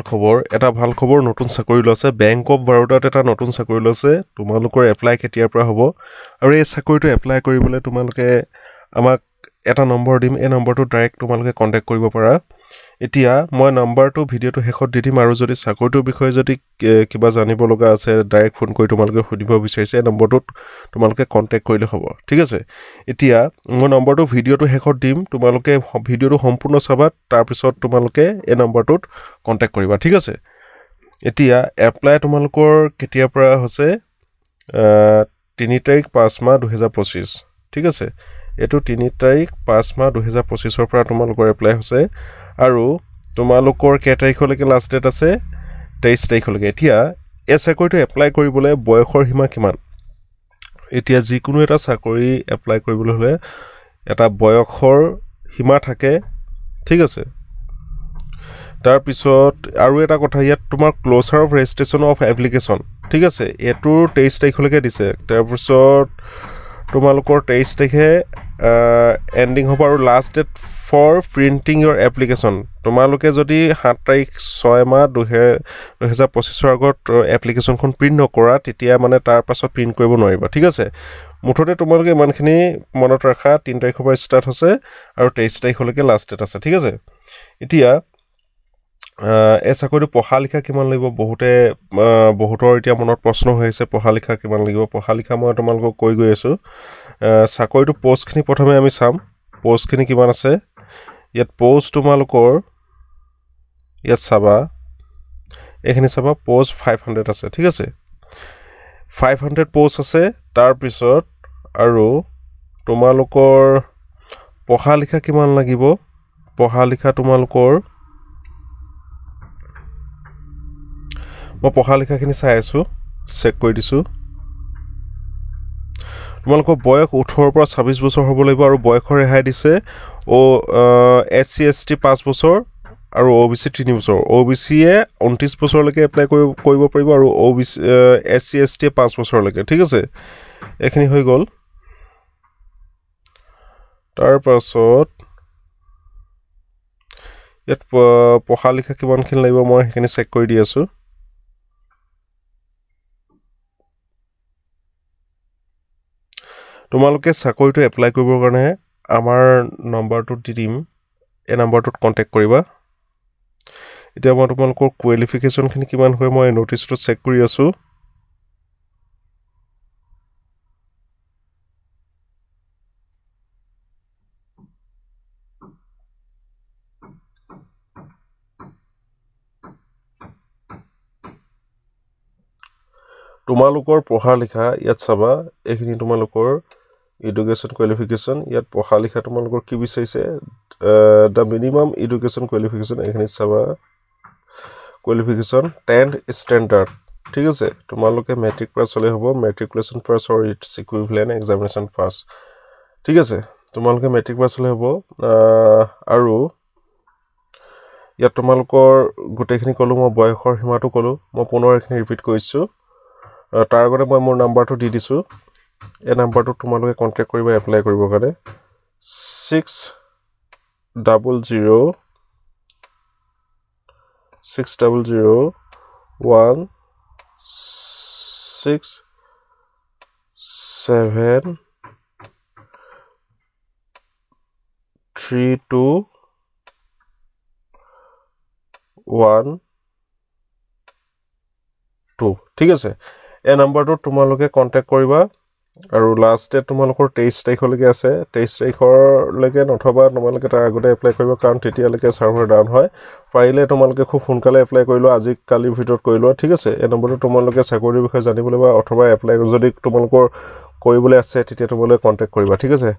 খবৰ এটা ভাল খবৰ নতুন চাকৰি লৈছে বেংক অফ বৰোদাত এটা নতুন চাকৰি লৈছে তোমালোকৰ এপ্লাই কেতিয়াৰ পৰা হ'ব আৰু এই চাকৰিটো এপ্লাই কৰিবলৈ তোমালোকে আমাক এটা নম্বৰ দিম এই নম্বৰটো ডাইৰেক্ট তোমালোকে কন্টাক্ট কৰিব পাৰা এতিয়া মই নম্বৰটো ভিডিঅটো শেষত দি দিম আৰু যদি চাকৰিটোৰ বিষয়ে যদি কিবা জানিব লগা আছে ডাইৰেক্ট ফোন কৰি তোমালোকে সুধিব বিচাৰিছে নম্বৰটোত তোমালোকে কন্টাক্ট কৰিলে হ'ব ঠিক আছে এতিয়া মই নম্বৰটো ভিডিঅটো শেষত দিম তোমালোকে ভিডিঅটো সম্পূৰ্ণ চাবা তাৰ পিছত তোমালোকে এই নম্বৰটোত কন্টাক্ট কৰিবা ঠিক আছে এতিয়া এপ্লাই তোমালোকৰ কেতিয়াৰ পৰা হৈছে 3 তাৰিখ 5 মাহ 2025 ঠিক আছে এটো 3 তাৰিখ 5 মাহ 2025 ৰ পৰা তোমালোকৰ এপ্লাই হৈছে আৰু তোমালোকৰ কে তাৰিখলৈকে লাষ্ট ডেট আছে 23 তাৰিখলৈকে এতিয়া এই চাকৰিটো এপ্লাই কৰিবলৈ বয়সৰ সীমা কিমান এতিয়া যিকোনো এটা চাকৰি এপ্লাই কৰিবলৈ হলে এটা বয়সৰ সীমা থাকে ঠিক আছে তাৰ পিছত আৰু এটা কথা ইয়াত তোমাৰ closure of registration of application ঠিক আছে এটো 23 তাৰিখলৈকে দিছে তাৰ পিছত তোমালোকৰ 23 তাৰিখে এন্ডিং হ'ব আৰু last date for printing your application তোমালোকে যদি 7 তাৰিখ 6 মাহ 2025 ৰ আগত এপ্লিকেশনখন প্ৰিন্ট নকৰা তেতিয়া মানে তাৰ পাছত প্ৰিন্ট কৰিব নোৱাৰিবা ঠিক আছে মুঠতে তোমালোকে ইমানখিনি মনত ৰাখা 3 তাৰিখৰ পৰা ষ্টাৰ্ট হৈছে আৰু 23 তাৰিখলৈকে লাষ্ট ডেট আছে ঠিক আছে এতিয়া এই চাকৰিটো পঢ়া লিখা কিমান লাগিব বহুতৰ এতিয়া মনত প্ৰশ্ন হৈ আছে পঢ়া লিখা কিমান লাগিব পঢ়া লিখা মই তোমালোকক কৈ গৈ আছো চাকৰিটো পোষ্টখিনি প্ৰথমে আমি চাম পোষ্টখিনি কিমান আছে ইয়াত পোষ্ট তোমালোকৰ ইয়াত চাবা এখিনি চাবা পোষ্ট 500 আছে ঠিক আছে 500 পোষ্ট আছে তাৰ পিছত আৰু তোমালোকৰ পঢ়া লিখা কিমান লাগিব পঢ়া লিখা তোমালোকৰ মই পঢ়া লিখাখিনি চাই আছো চেক কৰি দিছো তোমালোকৰ বয়স 18 পৰা 26 বছৰ হ'ব লাগিব আৰু বয়সৰ ৰেহাই দিছে এসসি এসটি 5 বছৰ আৰু ওবিসি 3 বছৰ ওবিসি এ 29 বছৰলৈকে এপ্লাই কৰিব পাৰিব আৰু ওবিসি এসসি এসটি 5 বছৰলৈকে ঠিক আছে এখিনি হৈ গল তাৰ পাছত ইয়াত পঢ়া লিখা কিমানখিনি লাগিব মই হেখিনি চেক কৰি দি আছো তোমালোকে চাকৰিটো এপ্লাই কৰিবৰ কাৰণে আমাৰ নম্বৰটো দি দিম এই নম্বৰটোত কন্টাক্ট কৰিবা এতিয়া মই তোমালোকৰ কোৱালিফিকেশন খিনি কিমান হয় মই নোটিছটো চেক কৰি আছো তোমালোকৰ পঢ়া লিখা ইয়াত চাবা এখিনি তোমালোকৰ এডুকেশন কোৱালিফিকেশন ইয়াত পঢ়া লিখা তোমালোকৰ কি বিচাৰিছে দা মিনিমাম এডুকেশন কোৱালিফিকেশন এখিনি চাবা কোৱালিফিকেশন 10th স্ট্যান্ডাৰ্ড ঠিক আছে তোমালোকে মেট্ৰিক পাছ হলে হ'ব মেট্ৰিকুলেশন পাছ অৰ ইটস ইকুইভ্যালেন্ট এক্সামিনেশন পাছ ঠিক আছে তোমালোকে মেট্ৰিক পাছ হলে হ'ব আৰু ইয়াত তোমালোকৰ গুটেখিনি কলো মই বয়সৰ সীমাটো কলো মই পুনৰ এখিনি ৰিপিট কৰিছো তাৰ আগতে মই মোৰ নাম্বাৰটো দি দিছো এই নাম্বাৰটো তোমালোকে কন্টাক্ট কৰিবা এপ্লাই কৰিবৰ কাৰণে 6001672 ঠিক আছে এই নাম্বাৰটো তোমালোকে কন্টাক্ট কৰিবা আৰু লাষ্ট ডেট তোমালোকৰ 23 তাৰিখলৈকে আছে 23 তাৰিখলৈকে নথবা তোমালোকে তাৰ আগতে এপ্লাই কৰিবা কাৰণ তেতিয়ালৈকে সাৰ্ভাৰ ডাউন হয় পাৰিলে তোমালোকে খুব সোনকালে এপ্লাই কৰিলো আজি কালিৰ ভিতৰত কৰিলো ঠিক আছে এই নম্বৰটো তোমালোকে চাকৰিৰ বিষয়ে জানিবলৈ বা অথবা এপ্লাই যদি তোমালোকৰ কৰিবলৈ আছে তেতিয়া তোমালোকে কন্টাক্ট কৰিবা ঠিক আছে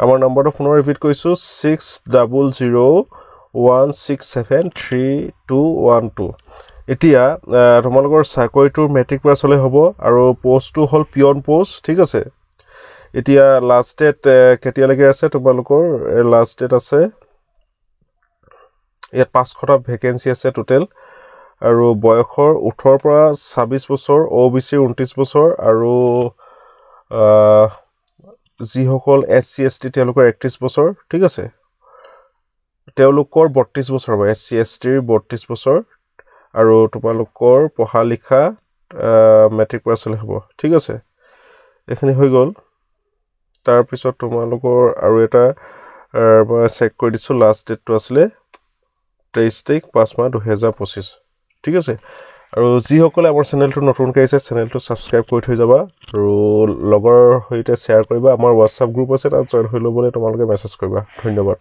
আমাৰ নম্বৰটো পুনৰ ৰিপিট কৰিছো 6001673212 এতিয়া তোমালোকৰ চাকৰিটোৰ মেট্ৰিক পাছ হলে হ'ব আৰু পোষ্টটো হল পিয়ন পোষ্ট ঠিক আছে এতিয়া লাষ্ট ডেট কেতিয়ালৈকে আছে তোমালোকৰ লাষ্ট ডেট আছে ইয়াত 500টা ভ্যাকেন্সি আছে টোটাল আৰু বয়সৰ 18 পৰা 26 বছৰ ওবিসি 29 বছৰ আৰু যিসকল এসসি এসটি তেওঁলোকৰ 31 বছৰ ঠিক আছে তেওঁলোকৰ 32 বছৰ বা এসসি এসটিৰ 32 বছৰ আৰু তোমালোকৰ পঢ়া লিখা মেট্ৰিক পাছ হ'লে হ'ব ঠিক আছে এইখিনি হৈ গ'ল তাৰপিছত তোমালোকৰ আৰু এটা মই চেক কৰি দিছোঁ লাষ্ট ডেটটো আছিলে 23 তাৰিখ 5 মাহ 2025 ঠিক আছে আৰু যিসকলে আমাৰ চেনেলটো নতুনকৈ আহিছে চেনেলটো ছাবস্ক্ৰাইব কৰি থৈ যাবা আৰু লগৰ সৈতে শ্বেয়াৰ কৰিবা আমাৰ হোৱাটছআপ গ্ৰুপ আছে তাত জইন হৈ ল'বলৈ তোমালোকে মেছেজ কৰিবা ধন্যবাদ